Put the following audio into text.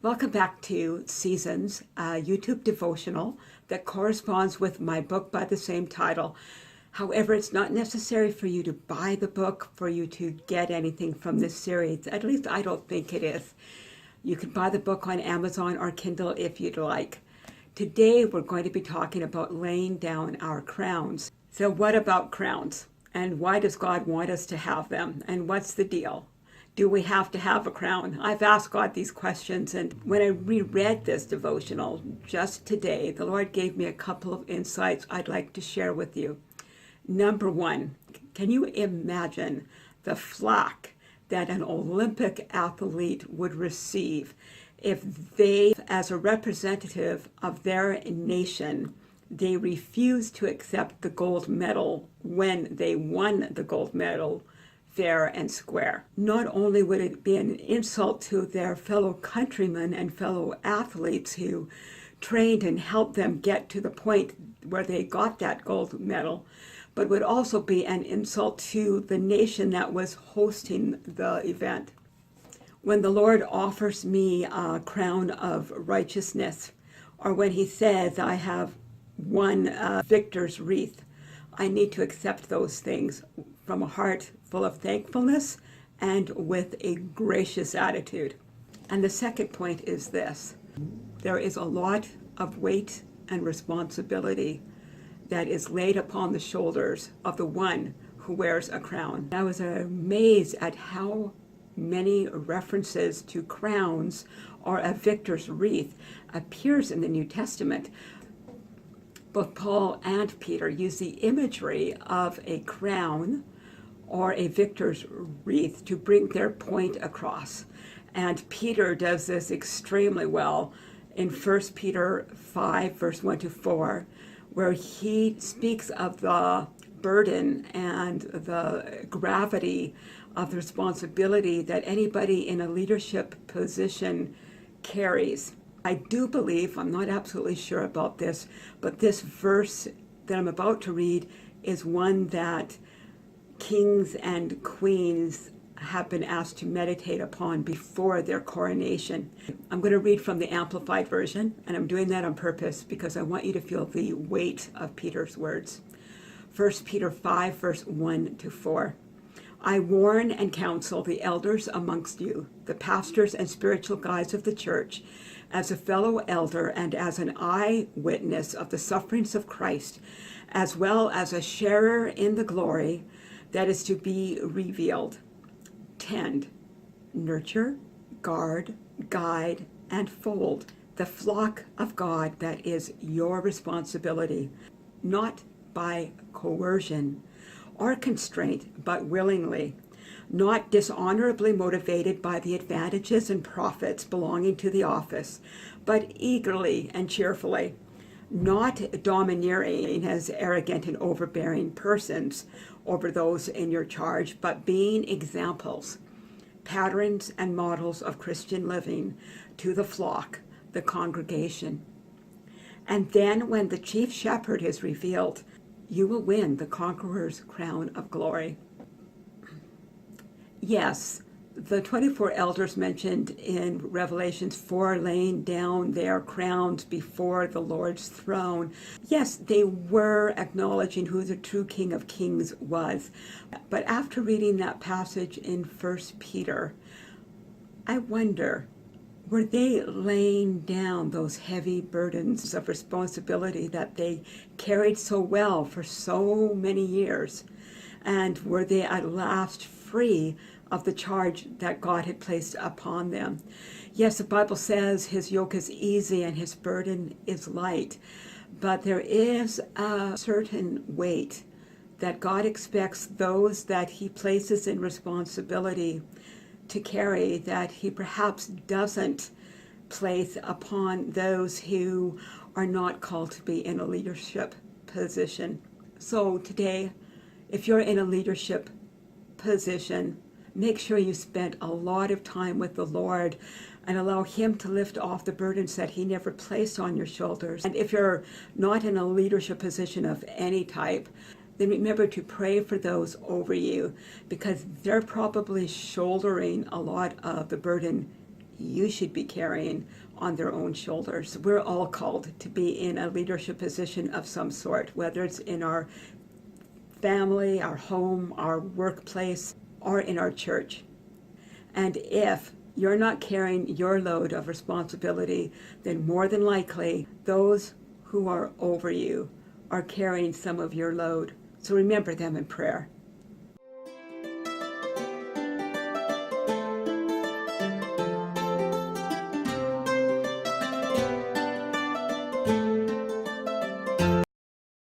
Welcome back to Seasons, a YouTube devotional that corresponds with my book by the same title. However, it's not necessary for you to buy the book for you to get anything from this series. At least I don't think it is. You can buy the book on Amazon or Kindle if you'd like. Today we're going to be talking about laying down our crowns. So what about crowns? And why does God want us to have them? And what's the deal? Do we have to have a crown? I've asked God these questions, and when I reread this devotional just today, the Lord gave me a couple of insights I'd like to share with you. Number one, can you imagine the flack that an Olympic athlete would receive if they, as a representative of their nation, they refused to accept the gold medal when they won the gold medal fair and square? Not only would it be an insult to their fellow countrymen and fellow athletes who trained and helped them get to the point where they got that gold medal, but would also be an insult to the nation that was hosting the event. When the Lord offers me a crown of righteousness, or when he says I have won a victor's wreath, I need to accept those things from a heart full of thankfulness and with a gracious attitude. And the second point is this: there is a lot of weight and responsibility that is laid upon the shoulders of the one who wears a crown. I was amazed at how many references to crowns or a victor's wreath appears in the New Testament. Both Paul and Peter use the imagery of a crown or a victor's wreath to bring their point across. And Peter does this extremely well in 1 Peter 5, verse 1 to 4, where he speaks of the burden and the gravity of the responsibility that anybody in a leadership position carries. I do believe, I'm not absolutely sure about this, but this verse that I'm about to read is one that kings and queens have been asked to meditate upon before their coronation. I'm going to read from the Amplified Version, and I'm doing that on purpose because I want you to feel the weight of Peter's words. 1 Peter 5, verse 1 to 4. I warn and counsel the elders amongst you, the pastors and spiritual guides of the church, as a fellow elder and as an eyewitness of the sufferings of Christ, as well as a sharer in the glory that is to be revealed. Tend, nurture, guard, guide, and fold the flock of God that is your responsibility, not by coercion or constraint, but willingly, not dishonorably motivated by the advantages and profits belonging to the office, but eagerly and cheerfully, not domineering as arrogant and overbearing persons over those in your charge, but being examples, patterns and models of Christian living to the flock, the congregation. And then when the chief shepherd is revealed, you will win the conqueror's crown of glory. Yes, the 24 elders mentioned in Revelations 4 laying down their crowns before the Lord's throne. Yes, they were acknowledging who the true King of Kings was. But after reading that passage in 1 Peter, I wonder, were they laying down those heavy burdens of responsibility that they carried so well for so many years? And were they at last free of the charge that God had placed upon them? Yes, the Bible says his yoke is easy and his burden is light, but there is a certain weight that God expects those that he places in responsibility to carry that he perhaps doesn't place upon those who are not called to be in a leadership position. So today, if you're in a leadership position, make sure you spend a lot of time with the Lord and allow him to lift off the burdens that he never placed on your shoulders. And if you're not in a leadership position of any type, then remember to pray for those over you, because they're probably shouldering a lot of the burden you should be carrying on their own shoulders. We're all called to be in a leadership position of some sort, whether it's in our family, our home, our workplace, or in our church. And if you're not carrying your load of responsibility, then more than likely those who are over you are carrying some of your load. So remember them in prayer.